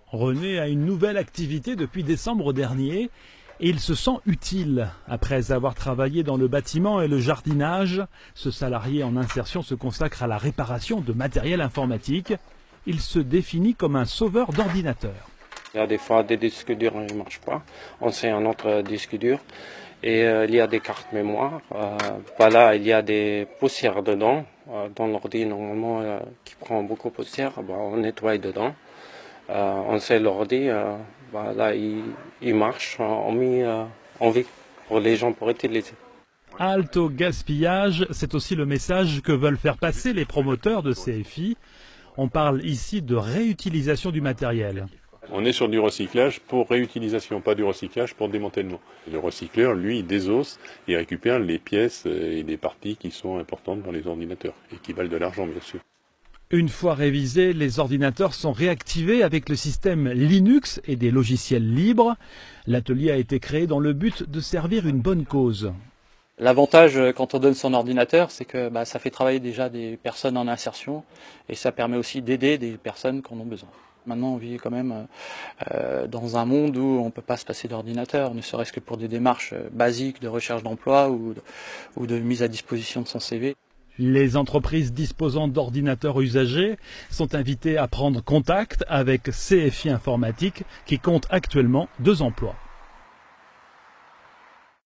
René a une nouvelle activité depuis décembre dernier et il se sent utile. Après avoir travaillé dans le bâtiment et le jardinage, ce salarié en insertion se consacre à la réparation de matériel informatique. Il se définit comme un sauveur d'ordinateurs. Il y a des fois des disques durs ne marchent pas. On sait un autre disque dur. Et il y a des cartes mémoire. Voilà, il y a des poussières dedans. Dans l'ordi, normalement, qui prend beaucoup de poussière, on nettoie dedans. On sait l'ordi, voilà, il marche, on met en vie pour les gens pour utiliser. Halte au gaspillage, c'est aussi le message que veulent faire passer les promoteurs de CFI. On parle ici de réutilisation du matériel. On est sur du recyclage pour réutilisation, pas du recyclage pour démantèlement. Le recycleur, lui, il désosse et récupère les pièces et les parties qui sont importantes dans les ordinateurs et qui valent de l'argent, bien sûr. Une fois révisés, les ordinateurs sont réactivés avec le système Linux et des logiciels libres. L'atelier a été créé dans le but de servir une bonne cause. L'avantage quand on donne son ordinateur, c'est que ça fait travailler déjà des personnes en insertion et ça permet aussi d'aider des personnes qui en ont besoin. Maintenant, on vit quand même dans un monde où on ne peut pas se passer d'ordinateur, ne serait-ce que pour des démarches basiques de recherche d'emploi ou de mise à disposition de son CV. Les entreprises disposant d'ordinateurs usagés sont invitées à prendre contact avec CFI Informatique qui compte actuellement 2 emplois.